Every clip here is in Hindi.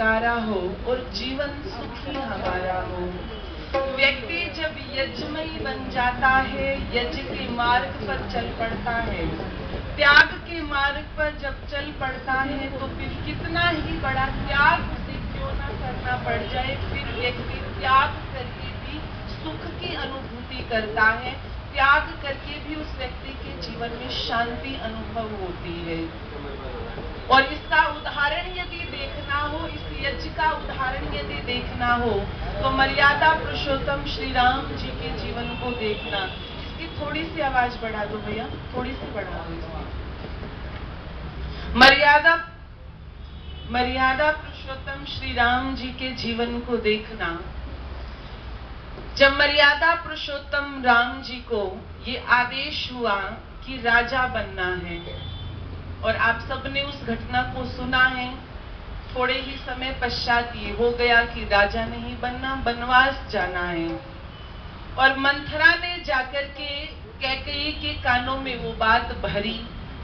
साकारा हो और जीवन सुखी हमारा हो। व्यक्ति जब यज्ञमयी बन जाता है, यज्ञ के मार्ग पर चल पड़ता है, त्याग के मार्ग पर जब चल पड़ता है, तो फिर कितना ही बड़ा त्याग उसे क्यों ना करना पड़ जाए, फिर व्यक्ति त्याग करके भी सुख की अनुभूति करता है। त्याग करके भी उस व्यक्ति के जीवन में शांति अनुभव होती है। और इसका उदाहरण यदि देखना हो, इस यज्ञ का उदाहरण यदि देखना हो, तो मर्यादा पुरुषोत्तम श्री राम जी के जीवन को देखना। इसकी थोड़ी सी आवाज बढ़ा दो भैया, थोड़ी सी बढ़ा दो इसकी। मर्यादा पुरुषोत्तम श्री राम जी के जीवन को देखना। जब मर्यादा पुरुषोत्तम राम जी को ये आदेश हुआ कि राजा बनना है, और आप सबने उस घटना को सुना है, थोड़े ही समय पश्चात ये हो गया कि राजा नहीं बनना, वनवास जाना है। और मंथरा ने जाकर के कैकेयी के कानों में वो बात भरी,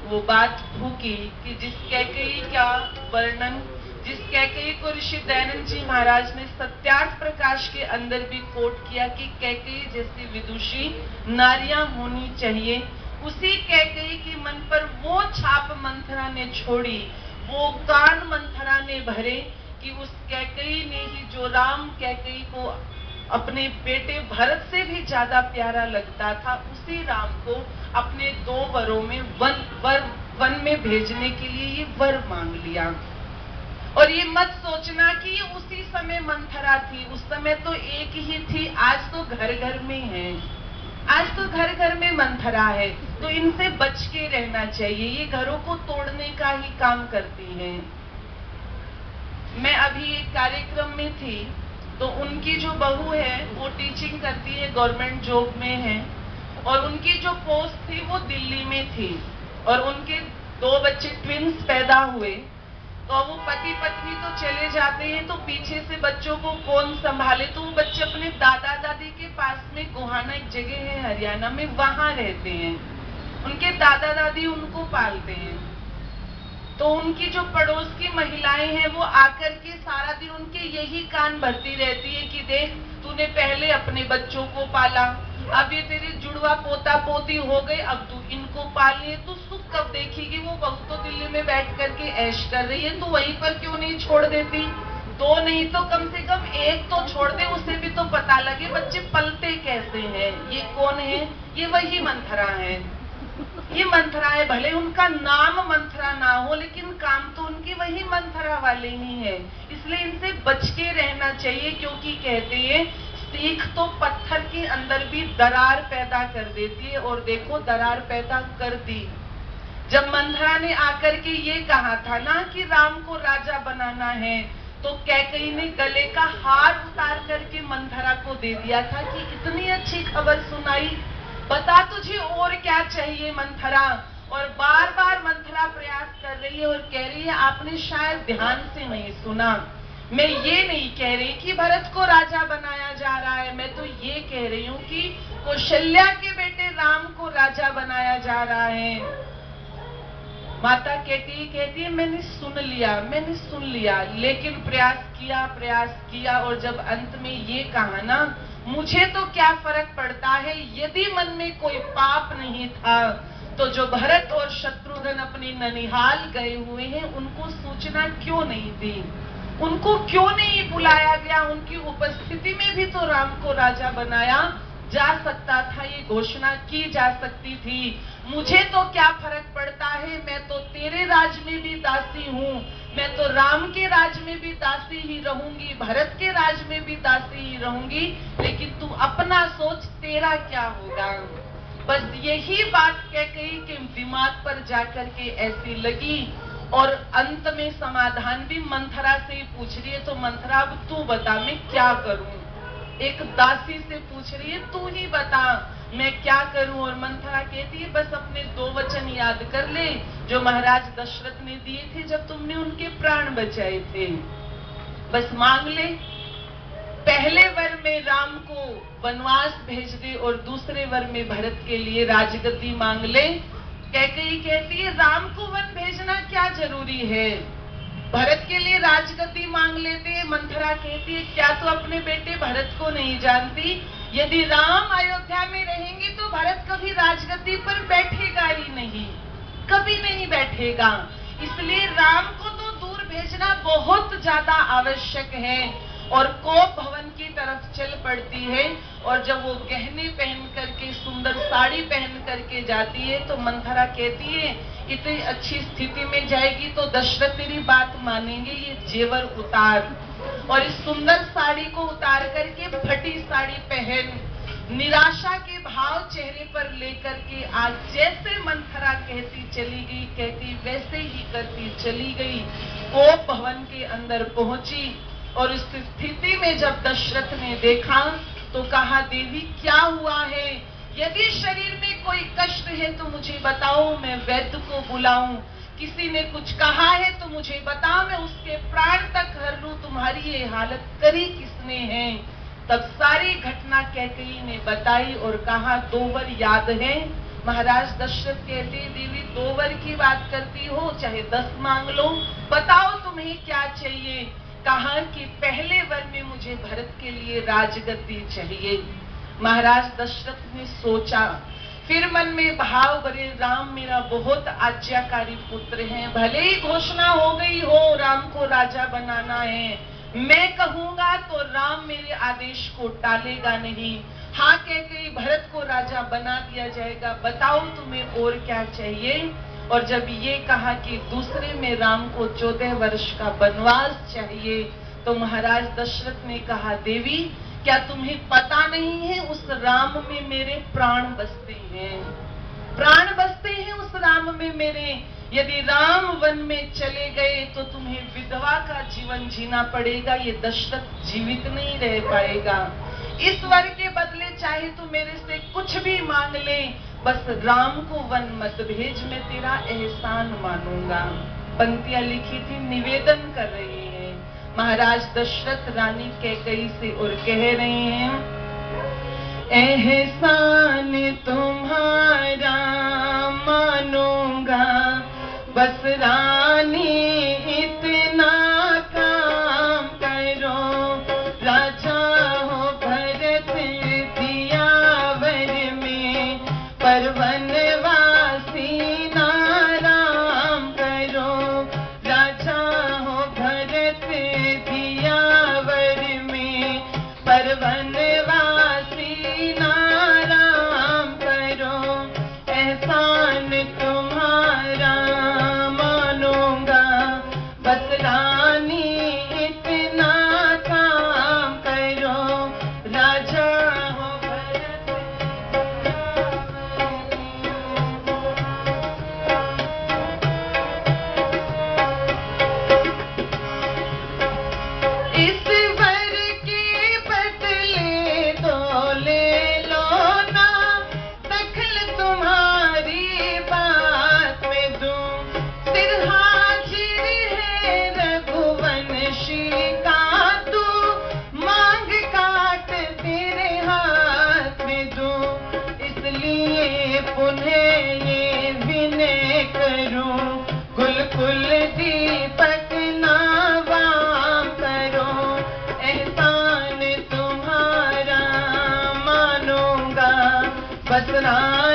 वो बात फूकी कि जिस कैकेयी का वर्णन, जिस कैकेयी को ऋषि दयानंद जी महाराज ने सत्यार्थ प्रकाश के अंदर भी कोट किया कि कैकेयी जैसी विदुषी नारियां होनी चाहिए, उसी कैकेयी के मन पर वो छाप मंथरा ने छोड़ी, वो कान मंथरा ने भरे कि उस कैकेयी ने ही, जो राम कैकेयी को अपने बेटे भरत से भी ज्यादा प्यारा लगता था, उसी राम को अपने 2 वरों में वन में भेजने के लिए ये वर मांग लिया। और ये मत सोचना कि ये उसी समय मंथरा थी, उस समय तो एक ही थी, आज तो घर घर में है, आज तो घर घर में मंथरा है। तो इनसे बच के रहना चाहिए, ये घरों को तोड़ने का ही काम करती हैं। मैं अभी एक कार्यक्रम में थी, तो उनकी जो बहू है वो टीचिंग करती है, गवर्नमेंट जॉब में है, और उनकी जो पोस्ट थी वो दिल्ली में थी, और उनके 2 बच्चे ट्विंस पैदा हुए। तो वो पति पत्नी तो चले जाते हैं, तो पीछे से बच्चों को कौन संभाले, तो वो बच्चे अपने दादा दादी के पास में गोहाना एक जगह है हरियाणा में, वहां रहते हैं, उनके दादा दादी उनको पालते हैं। तो उनकी जो पड़ोस की महिलाएं हैं वो आकर के सारा दिन उनके यही कान भरती रहती है कि देख, तूने पहले अपने बच्चों को पाला, अब ये तेरे जुड़वा पोता पोती हो गए, अब तू इनको पालनी है, तू सुख कब देखेगी। वो बहू तो दिल्ली में बैठ करके ऐश कर रही है, तू वहीं पर क्यों नहीं छोड़ देती, 2 नहीं तो कम से कम 1 तो छोड़ दे, उसे भी तो पता लगे बच्चे पलते कैसे हैं। ये कौन है? ये वही मंथरा है, ये मंथरा है। भले उनका नाम मंथरा ना हो, लेकिन काम तो उनकी वही मंथरा वाले ही है। इसलिए इनसे बच के रहना चाहिए, क्योंकि कहते हैं सीख तो पत्थर के अंदर भी दरार पैदा कर देती है, और देखो दरार पैदा कर दी। जब मंथरा ने आकर के ये कहा था ना कि राम को राजा बनाना है, तो कैकेयी ने गले का हार उतार करके मंथरा को दे दिया था कि इतनी अच्छी खबर सुनाई, बता तुझे और क्या चाहिए मंथरा। और बार बार मंथरा प्रयास कर रही है और कह रही है आपने शायद ध्यान से नहीं सुना, मैं ये नहीं कह रही कि भरत को राजा बनाया जा रहा है, मैं तो ये कह रही हूँ कि कौशल्या के बेटे राम को राजा बनाया जा रहा है। माता कहती है मैंने सुन लिया, लेकिन प्रयास किया, और जब अंत में ये कहा ना, मुझे तो क्या फर्क पड़ता है, यदि मन में कोई पाप नहीं था, तो जो भरत और शत्रुघ्न अपने ननिहाल गए हुए हैं, उनको सूचना क्यों नहीं दी, उनको क्यों नहीं बुलाया गया, उनकी उपस्थिति में भी तो राम को राजा बनाया जा सकता था, ये घोषणा की जा सकती थी। मुझे तो क्या फर्क पड़ता है, मैं तो तेरे राज में भी दासी हूँ, मैं तो राम के राज में भी दासी ही रहूंगी, भरत के राज में भी दासी ही रहूंगी, लेकिन तू अपना सोच, तेरा क्या होगा। बस यही बात कैकेयी के दिमाग पर जाकर के ऐसी लगी, और अंत में समाधान भी मंथरा से ही पूछ रही है, तो मंथरा अब तू बता मैं क्या करूं। एक दासी से पूछ रही है, तू ही बता मैं क्या करूं। और मंथरा कहती है बस अपने 2 वचन याद कर ले जो महाराज दशरथ ने दिए थे जब तुमने उनके प्राण बचाए थे, बस मांग ले। पहले वर में राम को वनवास भेज दे और दूसरे वर में भरत के लिए राजगद्दी मांग ले। कैकेयी कहती है राम को वन भेजना क्या जरूरी है, भरत के लिए राजगद्दी मांग लेते हैं। मंथरा कहती है क्या तू अपने बेटे भरत को नहीं जानती? यदि राम अयोध्या में रहेंगे तो भरत कभी राजगद्दी पर बैठेगा ही नहीं, कभी नहीं बैठेगा। इसलिए राम को तो दूर भेजना बहुत ज्यादा आवश्यक है। और कोप भवन की तरफ चल पड़ती है। और जब वो गहने पहन करके, सुंदर साड़ी पहन करके जाती है तो मंथरा कहती है इतनी अच्छी स्थिति में जाएगी तो दशरथ तेरी बात मानेंगे, ये जेवर उतार। और इस सुंदर साड़ी को उतार करके फटी साड़ी पहन, निराशा के भाव चेहरे पर लेकर के आज जैसे मंथरा कहती चली गई, कहती वैसे ही करती चली गई। कोप भवन के अंदर पहुंची और इस स्थिति में जब दशरथ ने देखा तो कहा देवी क्या हुआ है? यदि शरीर में कोई कष्ट है तो मुझे बताओ, मैं वैद्य को बुलाऊं। किसी ने कुछ कहा है तो मुझे बताओ, मैं उसके प्राण तक हर लूं। तुम्हारी ये हालत करी किसने है? तब सारी घटना कैकेयी ने बताई और कहा 2 वर याद है? महाराज दशरथ कहते देवी 2 वर की बात करती हो, चाहे 10 मांग लो, बताओ तुम्हें क्या चाहिए? कहा कि पहले वर में मुझे भरत के लिए राजगद्दी चाहिए। महाराज दशरथ ने सोचा, फिर मन में भाव भरे राम मेरा बहुत आज्ञाकारी पुत्र है, भले ही घोषणा हो गई हो राम को राजा बनाना है, मैं कहूंगा तो राम मेरे आदेश को टालेगा नहीं। हाँ कह के भरत को राजा बना दिया जाएगा, बताओ तुम्हें और क्या चाहिए? और जब ये कहा कि दूसरे में राम को 14 वर्ष का वनवास चाहिए तो महाराज दशरथ ने कहा देवी क्या तुम्हें पता नहीं है उस राम में मेरे प्राण बसते हैं, प्राण बसते हैं उस राम में मेरे। यदि राम वन में चले गए तो तुम्हें विधवा का जीवन जीना पड़ेगा, ये दशरथ जीवित नहीं रह पाएगा। इस वर के बदले चाहे तू मेरे से कुछ भी मांग ले, बस राम को वन मत भेज, मैं तेरा एहसान मानूंगा। पंक्तियां लिखी थी, निवेदन कर रही है महाराज दशरथ रानी कैकेयी से और कह रहे हैं एहसान तुम्हारा मानूंगा, बस रानी इतना काम करो, राजा हो भरत दियावर में, पर वनवासी नाराम करो, राजा हो भरत दियावर में, पर वनवासी नाराम करो, एहसान तुम्हारा मानूंगा, बस रानी इतना काम करो, राजा हो भरत इस वर के बदले दो ले लो ना, दखल तुम्हारी बात में दूं, सिर हाजिर है रघुवंशी का तू, मांग काट तेरे हाथ में दूं, इसलिए पुनः ये विनय करूं, कुल कुल दीपक नावाम करो, एहसान तुम्हारा मानूंगा, बस राम